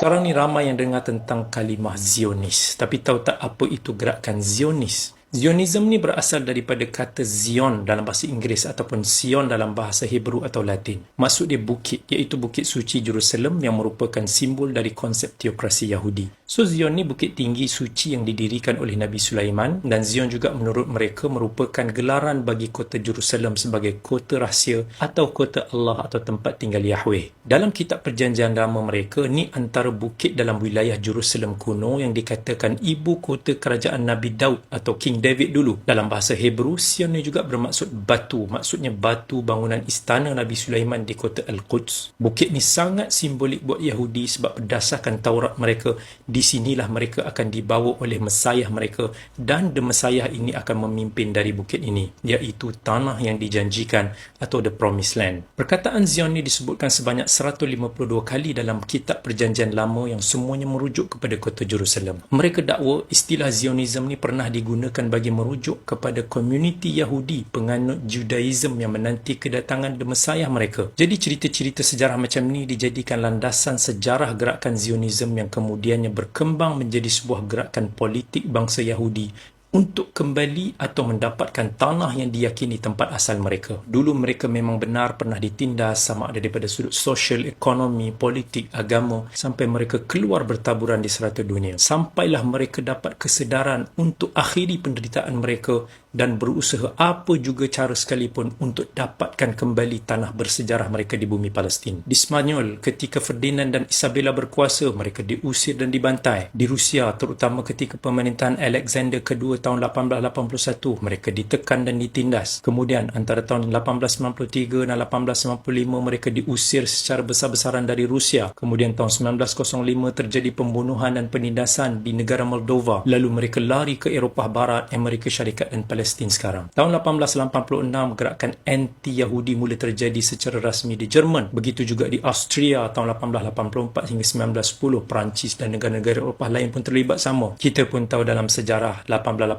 Sekarang ni ramai yang dengar tentang kalimah Zionis. Tapi tahu tak apa itu gerakan Zionis? Zionism ni berasal daripada kata Zion dalam bahasa Inggeris ataupun Sion dalam bahasa Hebrew atau Latin. Maksud dia bukit, iaitu bukit suci Jerusalem yang merupakan simbol dari konsep teokrasi Yahudi. So Zion ni bukit tinggi suci yang didirikan oleh Nabi Sulaiman, dan Zion juga menurut mereka merupakan gelaran bagi kota Jerusalem sebagai kota rahsia atau kota Allah atau tempat tinggal Yahweh. Dalam kitab perjanjian lama mereka, ni antara bukit dalam wilayah Jerusalem kuno yang dikatakan ibu kota kerajaan Nabi Daud atau King David dulu. Dalam bahasa Hebrew, Sion ni juga bermaksud batu. Maksudnya batu bangunan istana Nabi Sulaiman di kota Al-Quds. Bukit ni sangat simbolik buat Yahudi sebab berdasarkan Taurat mereka, di sinilah mereka akan dibawa oleh Mesiah mereka, dan the Mesiah ini akan memimpin dari bukit ini, iaitu tanah yang dijanjikan atau the Promised Land. Perkataan Zion ni disebutkan sebanyak 152 kali dalam kitab perjanjian lama yang semuanya merujuk kepada kota Jerusalem. Mereka dakwa istilah Zionism ni pernah digunakan bagi merujuk kepada komuniti Yahudi penganut Judaism yang menanti kedatangan the Mesiah mereka. Jadi cerita-cerita sejarah macam ni dijadikan landasan sejarah gerakan Zionism yang kemudiannya berkembang menjadi sebuah gerakan politik bangsa Yahudi untuk kembali atau mendapatkan tanah yang diyakini tempat asal mereka. Dulu mereka memang benar pernah ditindas sama ada daripada sudut sosial, ekonomi, politik, agama, sampai mereka keluar bertaburan di serata dunia. Sampailah mereka dapat kesedaran untuk akhiri penderitaan mereka dan berusaha apa juga cara sekalipun untuk dapatkan kembali tanah bersejarah mereka di bumi Palestin. Di Spanyol, ketika Ferdinand dan Isabella berkuasa, mereka diusir dan dibantai. Di Rusia, terutama ketika pemerintahan Alexander II tahun 1881, mereka ditekan dan ditindas. Kemudian, antara tahun 1893 dan 1895, mereka diusir secara besar-besaran dari Rusia. Kemudian tahun 1905 terjadi pembunuhan dan penindasan di negara Moldova. Lalu mereka lari ke Eropah Barat, Amerika Syarikat dan Palestin sekarang. Tahun 1886, gerakan anti-Yahudi mula terjadi secara rasmi di Jerman. Begitu juga di Austria tahun 1884 hingga 1910. Perancis dan negara-negara Eropah lain pun terlibat sama. Kita pun tahu dalam sejarah 1889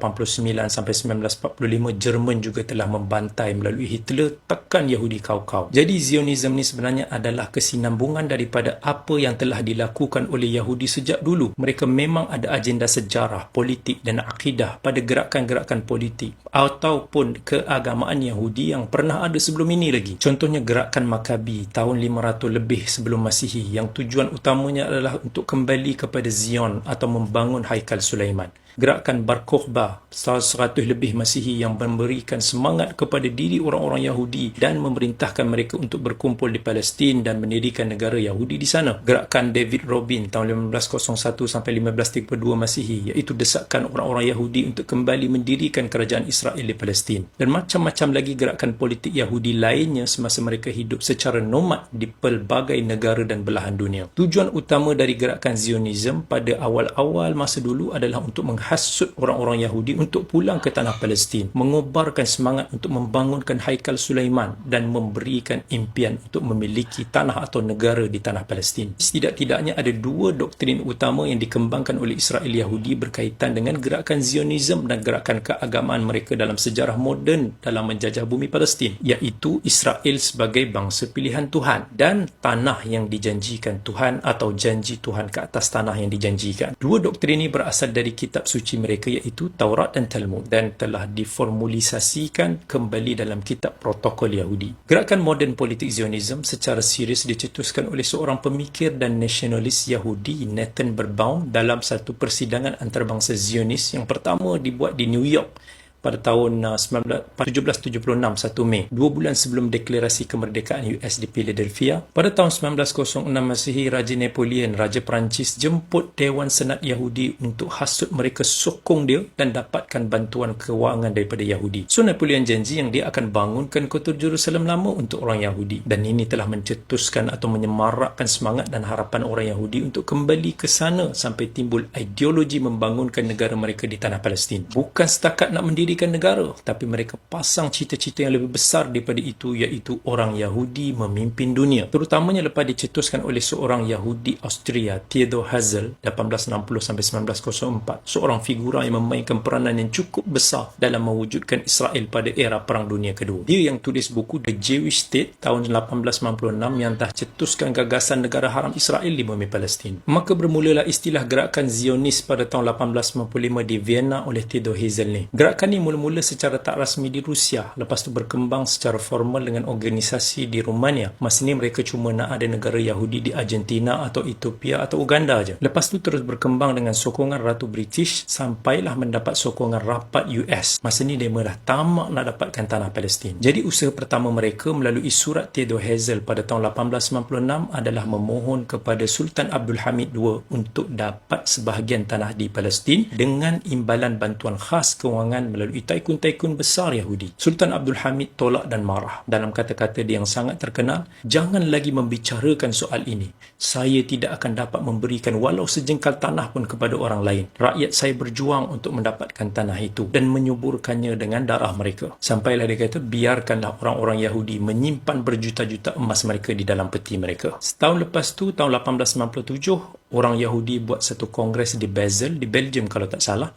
sampai 1945, Jerman juga telah membantai melalui Hitler tekan Yahudi kau-kau. Jadi Zionism ni sebenarnya adalah kesinambungan daripada apa yang telah dilakukan oleh Yahudi sejak dulu. Mereka memang ada agenda sejarah, politik dan akidah pada gerakan-gerakan politik ataupun keagamaan Yahudi yang pernah ada sebelum ini lagi. Contohnya gerakan Makabi tahun 500 lebih sebelum Masihi yang tujuan utamanya adalah untuk kembali kepada Zion atau membangun Haikal Sulaiman. Gerakan Bar Kokhba tahun 100 lebih Masihi yang memberikan semangat kepada diri orang-orang Yahudi dan memerintahkan mereka untuk berkumpul di Palestin dan mendirikan negara Yahudi di sana. Gerakan David Robin tahun 1501 sampai 1532 Masihi, iaitu desakan orang-orang Yahudi untuk kembali mendirikan kerajaan Israel di Palestin. Dan macam-macam lagi gerakan politik Yahudi lainnya semasa mereka hidup secara nomad di pelbagai negara dan belahan dunia. Tujuan utama dari gerakan Zionism pada awal-awal masa dulu adalah untuk menghasut orang-orang Yahudi untuk pulang ke tanah Palestin, mengobarkan semangat untuk membangunkan Haikal Sulaiman dan memberikan impian untuk memiliki tanah atau negara di tanah Palestin. Setidak-tidaknya ada dua doktrin utama yang dikembangkan oleh Israel Yahudi berkaitan dengan gerakan Zionism dan gerakan keagamaan mereka dalam sejarah moden dalam menjajah bumi Palestin, iaitu Israel sebagai bangsa pilihan Tuhan dan tanah yang dijanjikan Tuhan atau janji Tuhan ke atas tanah yang dijanjikan. Dua doktrin ini berasal dari kitab suci mereka, iaitu Taurat dan Talmud, dan telah diformulisasikan kembali dalam kitab protokol Yahudi. Gerakan moden politik Zionism secara serius dicetuskan oleh seorang pemikir dan nasionalis Yahudi, Nathan Birnbaum, dalam satu persidangan antarabangsa Zionis yang pertama dibuat di New York pada tahun 1776, 1 Mei, 2 bulan sebelum deklarasi kemerdekaan US di Philadelphia. Pada tahun 1906 Masihi, Raja Napoleon, Raja Perancis, jemput Dewan Senat Yahudi untuk hasut mereka, sokong dia dan dapatkan bantuan kewangan daripada Yahudi. So Napoleon janji yang dia akan bangunkan kota Jerusalem lama untuk orang Yahudi, dan ini telah mencetuskan atau menyemarakkan semangat dan harapan orang Yahudi untuk kembali ke sana sampai timbul ideologi membangunkan negara mereka di tanah Palestin. Bukan setakat nak mendirikan mendirikan negara, tapi mereka pasang cita-cita yang lebih besar daripada itu, iaitu orang Yahudi memimpin dunia. Terutamanya lepas dicetuskan oleh seorang Yahudi Austria, Theodor Herzl, 1860-1904, seorang figura yang memainkan peranan yang cukup besar dalam mewujudkan Israel pada era Perang Dunia Kedua. Dia yang tulis buku The Jewish State tahun 1896 yang telah cetuskan gagasan negara haram Israel di bumi Palestin. Maka bermulalah istilah gerakan Zionis pada tahun 1895 di Vienna oleh Theodor Herzl ni. Gerakan ni mula-mula secara tak rasmi di Rusia, lepas tu berkembang secara formal dengan organisasi di Romania. Masa ni mereka cuma nak ada negara Yahudi di Argentina atau Ethiopia atau Uganda aja. Lepas tu terus berkembang dengan sokongan Ratu British sampailah mendapat sokongan rapat US. Masa ni mereka dah tamak nak dapatkan tanah Palestin. Jadi usaha pertama mereka melalui surat Theodor Herzl pada tahun 1896 adalah memohon kepada Sultan Abdul Hamid II untuk dapat sebahagian tanah di Palestin dengan imbalan bantuan khas kewangan melalui taikun-taikun besar Yahudi. Sultan Abdul Hamid tolak dan marah. Dalam kata-kata dia yang sangat terkenal, "Jangan lagi membicarakan soal ini. Saya tidak akan dapat memberikan walau sejengkal tanah pun kepada orang lain. Rakyat saya berjuang untuk mendapatkan tanah itu dan menyuburkannya dengan darah mereka." Sampailah dia kata, biarkanlah orang-orang Yahudi menyimpan berjuta-juta emas mereka di dalam peti mereka. Setahun lepas tu, tahun 1897, orang Yahudi buat satu kongres di Basel, di Belgium kalau tak salah,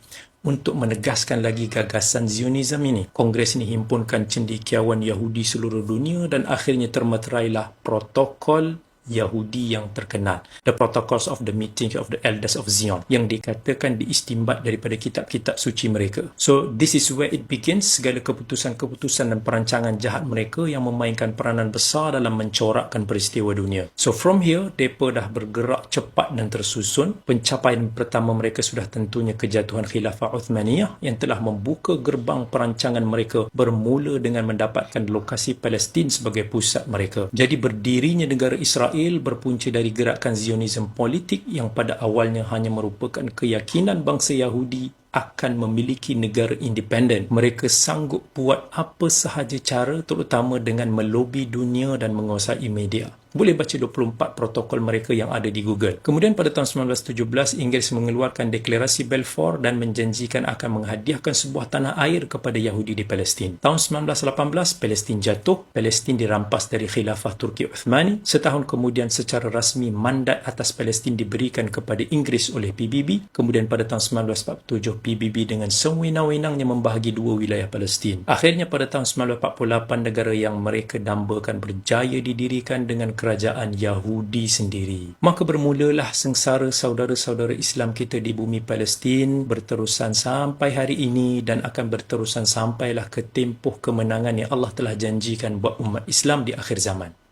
untuk menegaskan lagi gagasan Zionism ini. Kongres ini himpunkan cendekiawan Yahudi seluruh dunia dan akhirnya termeterailah protokol Yahudi yang terkenal, The Protocols of the Meeting of the Elders of Zion, yang dikatakan diistimbat daripada kitab-kitab suci mereka. So this is where it begins. Segala keputusan-keputusan dan perancangan jahat mereka yang memainkan peranan besar dalam mencorakkan peristiwa dunia. So from here, mereka dah bergerak cepat dan tersusun. Pencapaian pertama mereka sudah tentunya kejatuhan Khilafah Uthmaniyah yang telah membuka gerbang perancangan mereka bermula dengan mendapatkan lokasi Palestin sebagai pusat mereka. Jadi berdirinya negara Israel berpunca dari gerakan Zionism politik yang pada awalnya hanya merupakan keyakinan bangsa Yahudi akan memiliki negara independen. Mereka sanggup buat apa sahaja cara, terutama dengan melobi dunia dan menguasai media. Boleh baca 24 protokol mereka yang ada di Google. Kemudian pada tahun 1917, Inggeris mengeluarkan deklarasi Balfour dan menjanjikan akan menghadiahkan sebuah tanah air kepada Yahudi di Palestin. Tahun 1918, Palestin jatuh. Palestin dirampas dari Khilafah Turki Uthmani. Setahun kemudian secara rasmi mandat atas Palestin diberikan kepada Inggeris oleh PBB. Kemudian pada tahun 1947, PBB dengan sewenang-wenangnya membahagi dua wilayah Palestin. Akhirnya pada tahun 1948, negara yang mereka dambakan berjaya didirikan dengan kerajaan Yahudi sendiri. Maka bermulalah sengsara saudara-saudara Islam kita di bumi Palestin berterusan sampai hari ini dan akan berterusan sampailah ke tempoh kemenangan yang Allah telah janjikan buat umat Islam di akhir zaman.